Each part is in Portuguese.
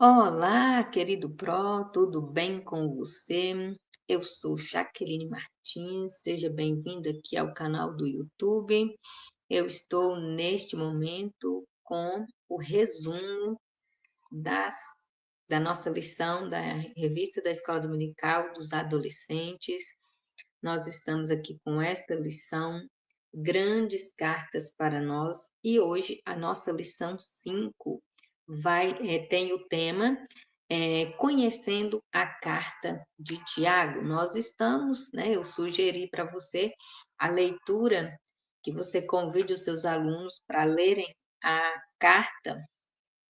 Olá, querido Pró, tudo bem com você? Eu sou Jaqueline Martins, seja bem-vindo aqui ao canal do YouTube. Eu estou neste momento com o resumo das, da nossa lição da revista da Escola Dominical dos Adolescentes. Nós estamos aqui com esta lição, Grandes Cartas para Nós, e hoje a nossa lição 5 tem o tema Conhecendo a Carta de Tiago. Nós estamos, né, eu sugeri para você a leitura, que você convide os seus alunos para lerem a carta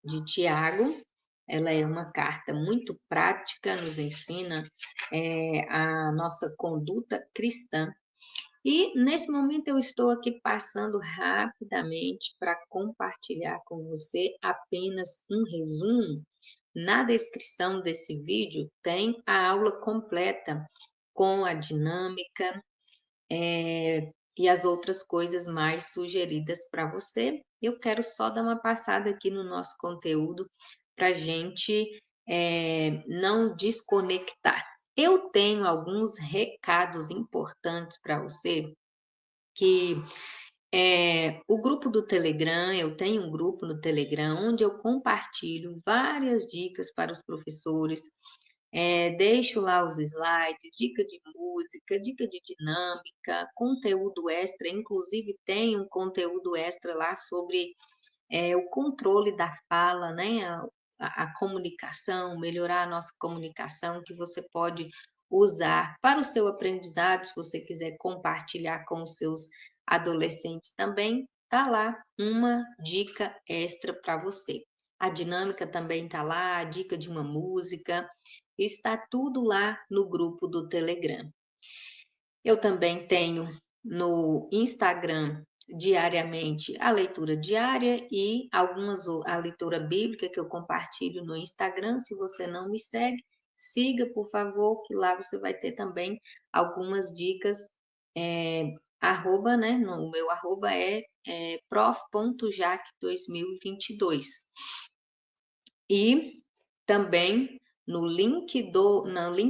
de Tiago. Ela é uma carta muito prática, nos ensina a nossa conduta cristã. E nesse momento eu estou aqui passando rapidamente para compartilhar com você apenas um resumo. Na descrição desse vídeo tem a aula completa com a dinâmica, e as outras coisas mais sugeridas para você. Eu quero só dar uma passada aqui no nosso conteúdo para a gente não desconectar. Eu tenho alguns recados importantes para você, que o grupo do Telegram, eu tenho um grupo no Telegram onde eu compartilho várias dicas para os professores, deixo lá os slides, dica de música, dica de dinâmica, conteúdo extra, inclusive tem um conteúdo extra lá sobre o controle da fala, né, a comunicação, melhorar a nossa comunicação, que você pode usar para o seu aprendizado, se você quiser compartilhar com os seus adolescentes também, tá lá uma dica extra para você. A dinâmica também tá lá, a dica de uma música, está tudo lá no grupo do Telegram. Eu também tenho no Instagram diariamente a leitura diária e a leitura bíblica que eu compartilho no Instagram. Se você não me segue, siga, por favor, que lá você vai ter também algumas dicas. Arroba, né? O meu arroba é prof.jac2022. E também no link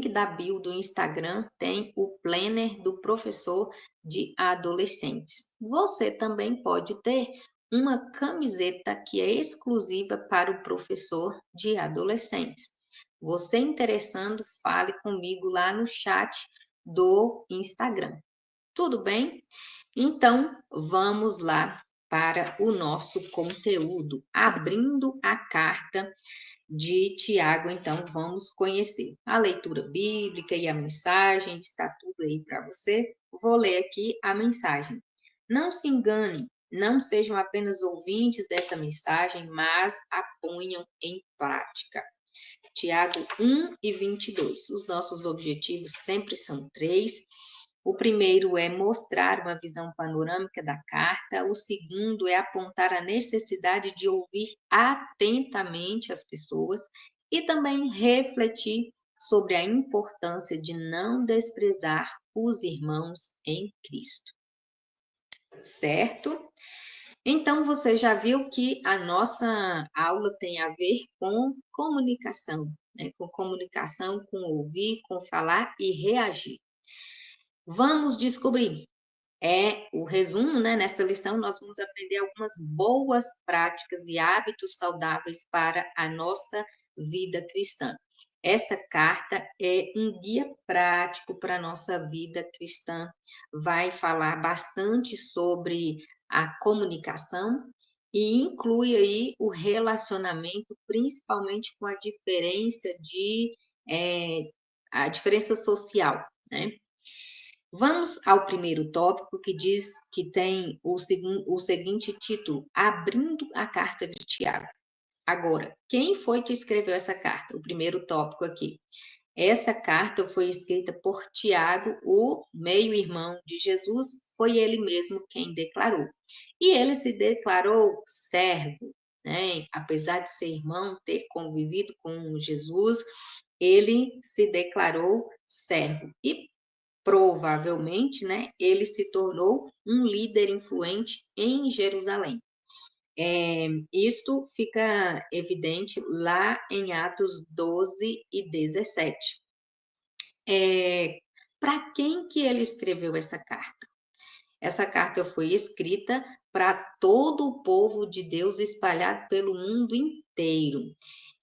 da bio do Instagram tem o planner do professor de adolescentes. Você também pode ter uma camiseta que é exclusiva para o professor de adolescentes. Você interessando, fale comigo lá no chat do Instagram. Tudo bem? Então, vamos lá para o nosso conteúdo. Abrindo a carta de Tiago, então vamos conhecer a leitura bíblica e a mensagem, está tudo aí para você. Vou ler aqui a mensagem. Não se enganem, não sejam apenas ouvintes dessa mensagem, mas a ponham em prática. Tiago 1:22. Os nossos objetivos sempre são três. O primeiro é mostrar uma visão panorâmica da carta, o segundo é apontar a necessidade de ouvir atentamente as pessoas e também refletir sobre a importância de não desprezar os irmãos em Cristo, certo? Então, você já viu que a nossa aula tem a ver com comunicação, né? Com comunicação, com ouvir, com falar e reagir. Vamos descobrir. O resumo, né? Nessa lição, nós vamos aprender algumas boas práticas e hábitos saudáveis para a nossa vida cristã. Essa carta é um guia prático para a nossa vida cristã. Vai falar bastante sobre a comunicação e inclui aí o relacionamento, principalmente com eh, a diferença social, né? Vamos ao primeiro tópico, que diz que tem o seguinte título: Abrindo a carta de Tiago. Agora, quem foi que escreveu essa carta? O primeiro tópico aqui. Essa carta foi escrita por Tiago, o meio-irmão de Jesus, foi ele mesmo quem declarou. E ele se declarou servo, né? Apesar de ser irmão, ter convivido com Jesus, ele se declarou servo. E provavelmente, né, ele se tornou um líder influente em Jerusalém. Isto fica evidente lá em Atos 12 e 17. Para quem que ele escreveu essa carta? Essa carta foi escrita para todo o povo de Deus espalhado pelo mundo inteiro.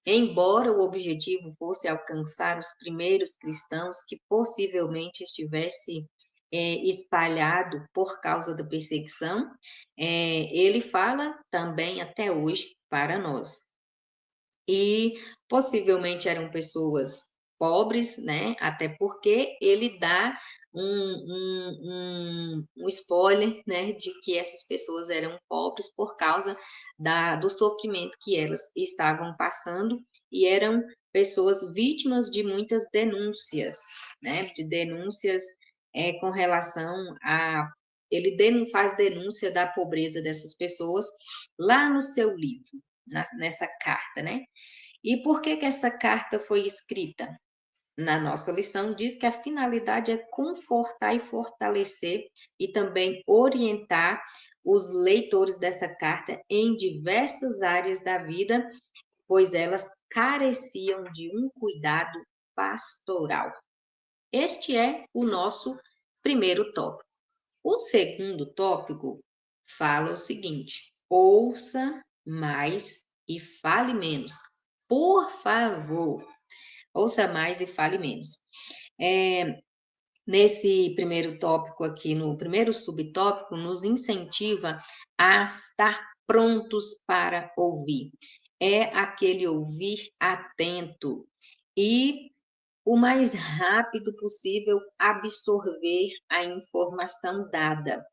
Embora o objetivo fosse alcançar os primeiros cristãos que possivelmente estivesse espalhado por causa da perseguição, ele fala também até hoje para nós. E possivelmente eram pessoas pobres, né? Até porque ele dá um spoiler, né? De que essas pessoas eram pobres por causa do sofrimento que elas estavam passando e eram pessoas vítimas de muitas denúncias, né? De denúncias com relação a. Ele faz denúncia da pobreza dessas pessoas lá no seu livro, nessa carta, né? E por que que essa carta foi escrita? Na nossa lição diz que a finalidade é confortar e fortalecer e também orientar os leitores dessa carta em diversas áreas da vida, pois elas careciam de um cuidado pastoral. Este é o nosso primeiro tópico. O segundo tópico fala o seguinte: ouça mais e fale menos. Por favor, ouça mais e fale menos. Nesse primeiro tópico aqui, no primeiro subtópico, nos incentiva a estar prontos para ouvir. É aquele ouvir atento e o mais rápido possível absorver a informação dada.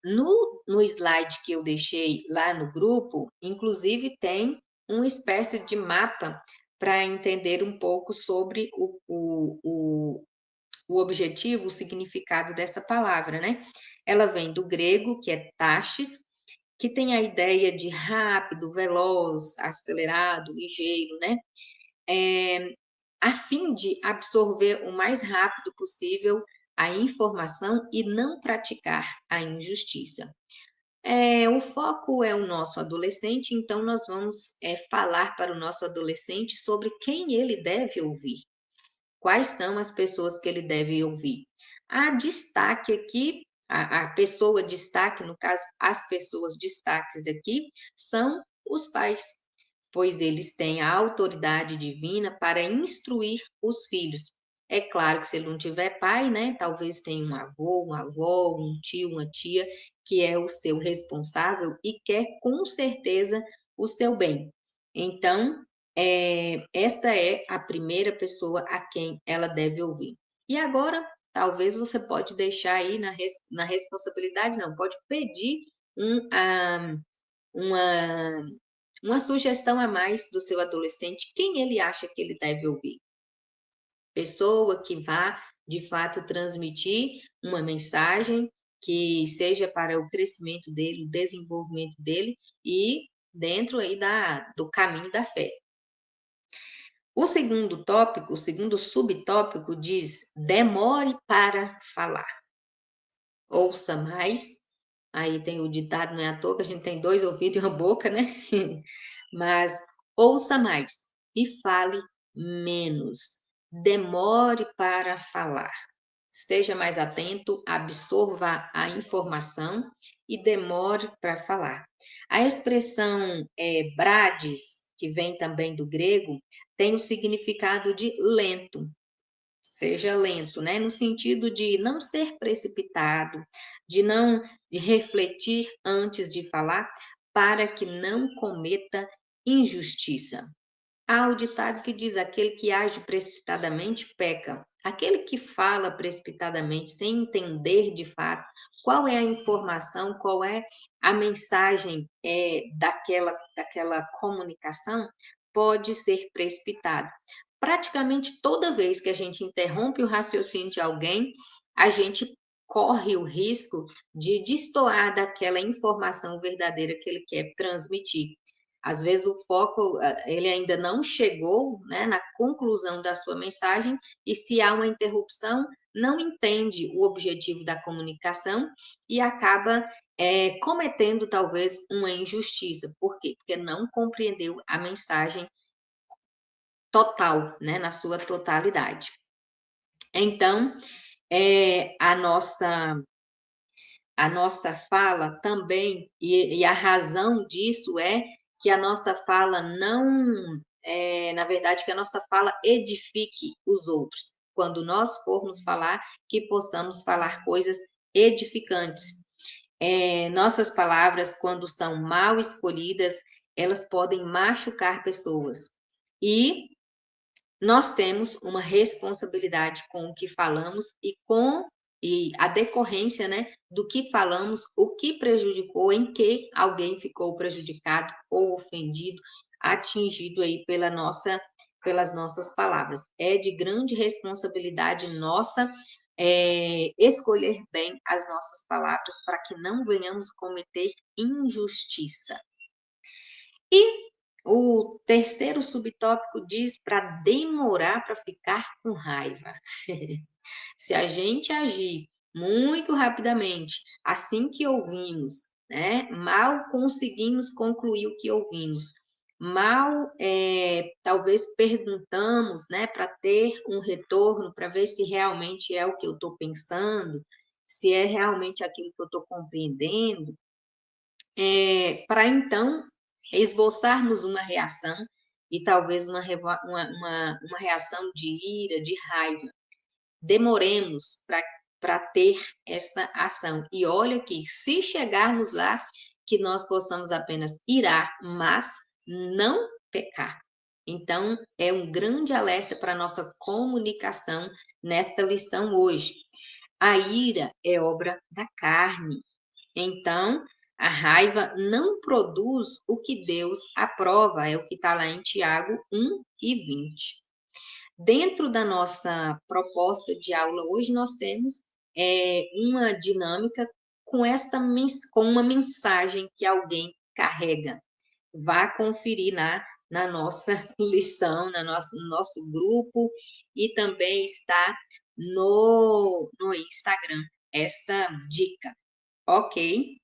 No slide que eu deixei lá no grupo, inclusive tem uma espécie de mapa para entender um pouco sobre o objetivo, o significado dessa palavra, né? Ela vem do grego, que é taxis, que tem a ideia de rápido, veloz, acelerado, ligeiro, né? A fim de absorver o mais rápido possível a informação e não praticar a injustiça. O foco é o nosso adolescente, então nós vamos falar para o nosso adolescente sobre quem ele deve ouvir. Quais são as pessoas que ele deve ouvir? Há destaque aqui, a pessoa destaque, no caso, as pessoas destaques aqui, são os pais, pois eles têm a autoridade divina para instruir os filhos. É claro que se ele não tiver pai, né, talvez tenha um avô, uma avó, um tio, uma tia, que é o seu responsável e quer com certeza o seu bem. Então, esta é a primeira pessoa a quem ela deve ouvir. E agora, talvez você pode deixar aí na responsabilidade, não, pode pedir uma uma sugestão a mais do seu adolescente, quem ele acha que ele deve ouvir. Pessoa que vá, de fato, transmitir uma mensagem que seja para o crescimento dele, o desenvolvimento dele e dentro aí do caminho da fé. O segundo tópico, o segundo subtópico diz: demore para falar. Ouça mais. Aí tem o ditado, não é à toa que a gente tem 2 ouvidos e uma boca, né? Mas ouça mais e fale menos. Demore para falar. Esteja mais atento, absorva a informação e demore para falar. A expressão brades, que vem também do grego, tem o significado de lento. Seja lento, né? No sentido de não ser precipitado, de refletir antes de falar, para que não cometa injustiça. Há o ditado que diz: aquele que age precipitadamente peca. Aquele que fala precipitadamente, sem entender de fato qual é a informação, qual é a mensagem daquela comunicação, pode ser precipitado. Praticamente toda vez que a gente interrompe o raciocínio de alguém, a gente corre o risco de destoar daquela informação verdadeira que ele quer transmitir. Às vezes o foco, ele ainda não chegou, né, na conclusão da sua mensagem, e se há uma interrupção, não entende o objetivo da comunicação e acaba cometendo talvez uma injustiça. Por quê? Porque não compreendeu a mensagem total, né, na sua totalidade. Então, a nossa fala também, e a razão disso é que a nossa fala não, na verdade, que a nossa fala edifique os outros. Quando nós formos falar, que possamos falar coisas edificantes. Nossas palavras, quando são mal escolhidas, elas podem machucar pessoas. E nós temos uma responsabilidade com o que falamos e a decorrência, né, do que falamos, o que prejudicou, em que alguém ficou prejudicado ou ofendido, atingido aí pelas nossas palavras. É de grande responsabilidade nossa, escolher bem as nossas palavras para que não venhamos cometer injustiça. E o terceiro subtópico diz para demorar para ficar com raiva. Se a gente agir muito rapidamente, assim que ouvimos, né, mal conseguimos concluir o que ouvimos, mal, talvez perguntamos, né, para ter um retorno, para ver se realmente é o que eu estou pensando, se é realmente aquilo que eu estou compreendendo, para então esboçarmos uma reação e talvez uma reação de ira, de raiva. Demoremos para ter essa ação. E olha que se chegarmos lá, que nós possamos apenas irar, mas não pecar. Então, é um grande alerta para a nossa comunicação nesta lição hoje. A ira é obra da carne. Então, a raiva não produz o que Deus aprova, é o que está lá em Tiago 1:20. Dentro da nossa proposta de aula hoje, nós temos uma dinâmica com uma mensagem que alguém carrega. Vá conferir na nossa lição, no nosso grupo, e também está no Instagram, esta dica, ok?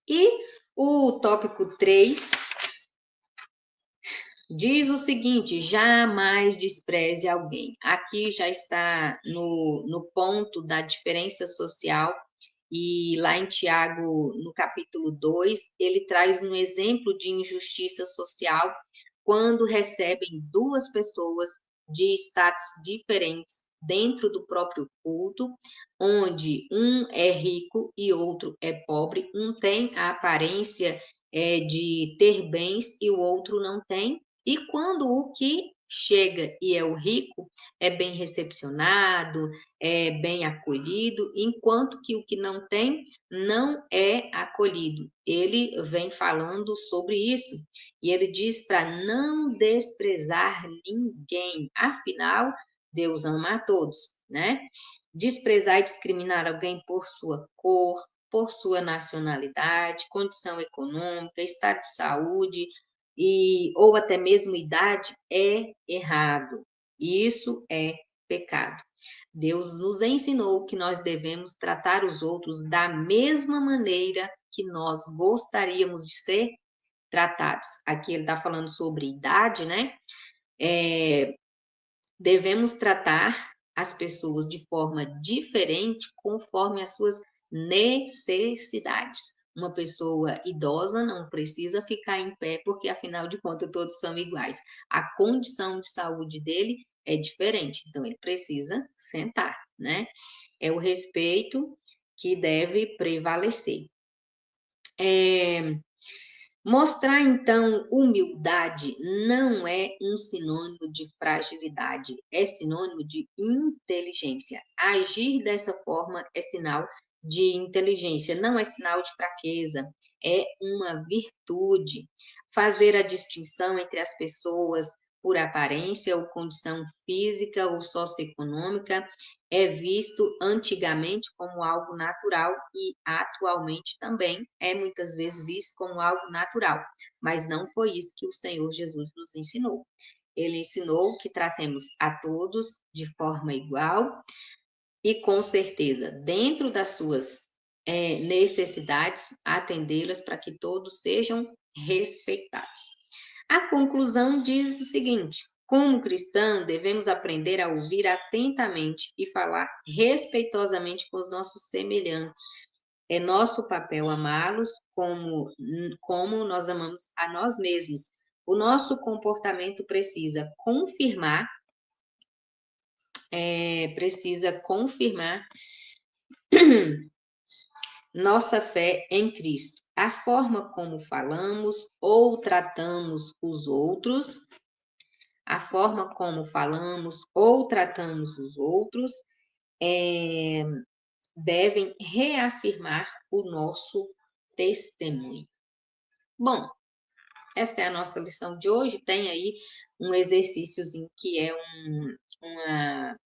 E o tópico 3 diz o seguinte: jamais despreze alguém. Aqui já está no ponto da diferença social, e lá em Tiago, no capítulo 2, ele traz um exemplo de injustiça social quando recebem duas pessoas de status diferentes dentro do próprio culto, onde um é rico e outro é pobre, um tem a aparência de ter bens e o outro não tem, e quando o que chega e é o rico é bem recepcionado, é bem acolhido, enquanto que o que não tem não é acolhido. Ele vem falando sobre isso e ele diz para não desprezar ninguém, afinal, Deus ama a todos, né? Desprezar e discriminar alguém por sua cor, por sua nacionalidade, condição econômica, estado de saúde, ou até mesmo idade, é errado. Isso é pecado. Deus nos ensinou que nós devemos tratar os outros da mesma maneira que nós gostaríamos de ser tratados. Aqui ele está falando sobre idade, né? Devemos tratar as pessoas de forma diferente conforme as suas necessidades. Uma pessoa idosa não precisa ficar em pé, porque afinal de contas todos são iguais. A condição de saúde dele é diferente, então ele precisa sentar, né? É o respeito que deve prevalecer. Mostrar, então, humildade não é um sinônimo de fragilidade, é sinônimo de inteligência. Agir dessa forma é sinal de inteligência, não é sinal de fraqueza, é uma virtude. Fazer a distinção entre as pessoas por aparência ou condição física ou socioeconômica é visto antigamente como algo natural e atualmente também é muitas vezes visto como algo natural, mas não foi isso que o Senhor Jesus nos ensinou. Ele ensinou que tratemos a todos de forma igual, e, com certeza, dentro das suas necessidades, atendê-las para que todos sejam respeitados. A conclusão diz o seguinte: como cristão, devemos aprender a ouvir atentamente e falar respeitosamente com os nossos semelhantes. É nosso papel amá-los como nós amamos a nós mesmos. O nosso comportamento precisa confirmar nossa fé em Cristo. A forma como falamos ou tratamos os outros, a forma como falamos ou tratamos os outros, eh, devem reafirmar o nosso testemunho. Bom, esta é a nossa lição de hoje. Tem aí um exercíciozinho que é uma,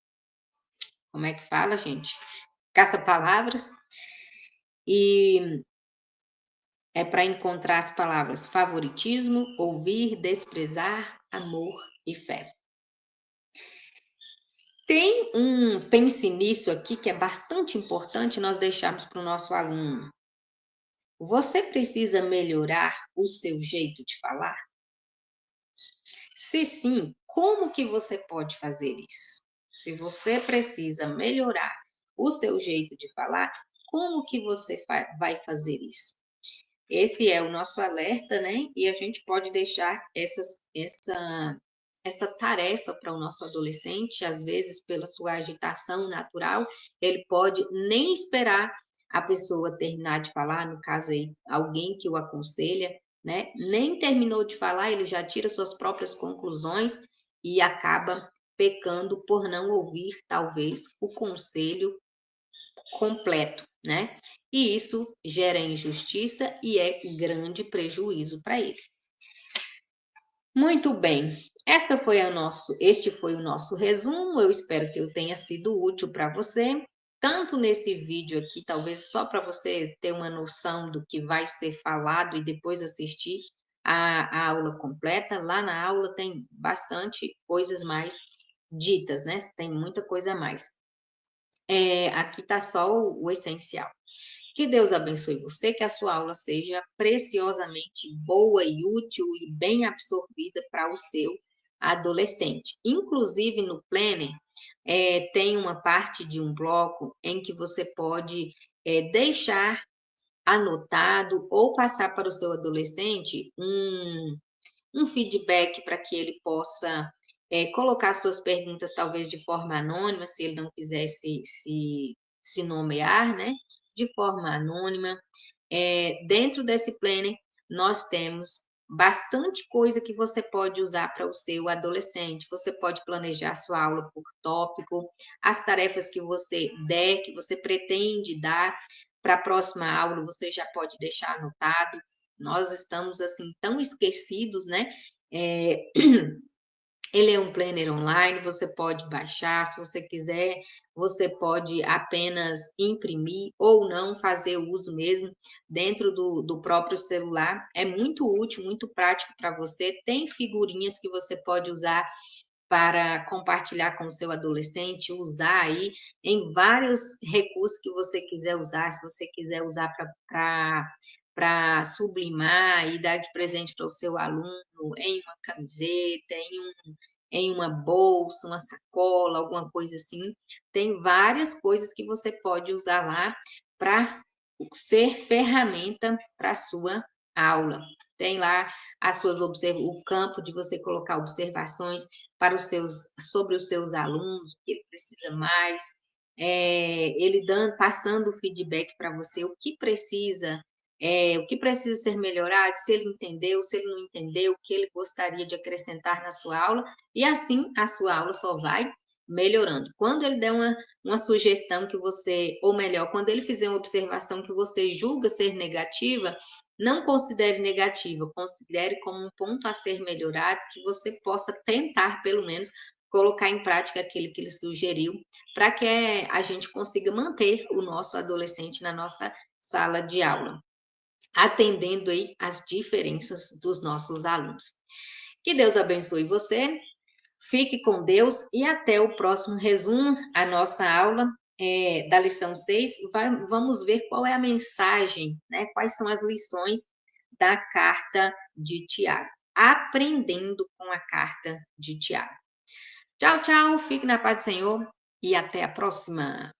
como é que fala, gente? Caça-palavras. E é para encontrar as palavras favoritismo, ouvir, desprezar, amor e fé. Tem um pense nisso aqui que é bastante importante nós deixarmos para o nosso aluno. Você precisa melhorar o seu jeito de falar? Se sim, como que você pode fazer isso? Se você precisa melhorar o seu jeito de falar, como que você vai fazer isso? Esse é o nosso alerta, né? E a gente pode deixar essa tarefa para o nosso adolescente, às vezes, pela sua agitação natural, ele pode nem esperar a pessoa terminar de falar, no caso aí, alguém que o aconselha, né? Nem terminou de falar, ele já tira suas próprias conclusões e acaba pecando por não ouvir, talvez, o conselho completo, né? E isso gera injustiça e é grande prejuízo para ele. Muito bem. Este foi o nosso resumo. Eu espero que eu tenha sido útil para você, tanto nesse vídeo aqui, talvez só para você ter uma noção do que vai ser falado e depois assistir a aula completa. Lá na aula tem bastante coisas mais ditas, né? Tem muita coisa a mais. Aqui está só o essencial. Que Deus abençoe você, que a sua aula seja preciosamente boa e útil e bem absorvida para o seu adolescente. Inclusive no Planner, tem uma parte de um bloco em que você pode deixar anotado ou passar para o seu adolescente um feedback para que ele possa colocar suas perguntas, talvez de forma anônima, se ele não quiser se nomear, né? De forma anônima. Dentro desse planner, nós temos bastante coisa que você pode usar para o seu adolescente. Você pode planejar sua aula por tópico, as tarefas que você der, que você pretende dar para a próxima aula, você já pode deixar anotado. Nós estamos assim tão esquecidos, né? É, ele é um planner online, você pode baixar, se você quiser, você pode apenas imprimir ou não fazer uso mesmo dentro do próprio celular. É muito útil, muito prático para você. Tem figurinhas que você pode usar para compartilhar com o seu adolescente, usar aí em vários recursos que você quiser usar, se você quiser usar para sublimar e dar de presente para o seu aluno em uma camiseta, em uma bolsa, uma sacola, alguma coisa assim. Tem várias coisas que você pode usar lá para ser ferramenta para a sua aula. Tem lá o campo de você colocar observações sobre os seus alunos, o que ele precisa mais, ele passando o feedback para você, o que precisa ser melhorado, se ele entendeu, se ele não entendeu, o que ele gostaria de acrescentar na sua aula, e assim a sua aula só vai melhorando. Quando ele der uma sugestão que você, ou melhor, quando ele fizer uma observação que você julga ser negativa, não considere negativa, considere como um ponto a ser melhorado, que você possa tentar, pelo menos, colocar em prática aquele que ele sugeriu, para que a gente consiga manter o nosso adolescente na nossa sala de aula, atendendo aí as diferenças dos nossos alunos. Que Deus abençoe você, fique com Deus e até o próximo resumo, a nossa aula da lição 6, vamos ver qual é a mensagem, né? Quais são as lições da carta de Tiago. Aprendendo com a carta de Tiago. Tchau, tchau, fique na paz do Senhor e até a próxima.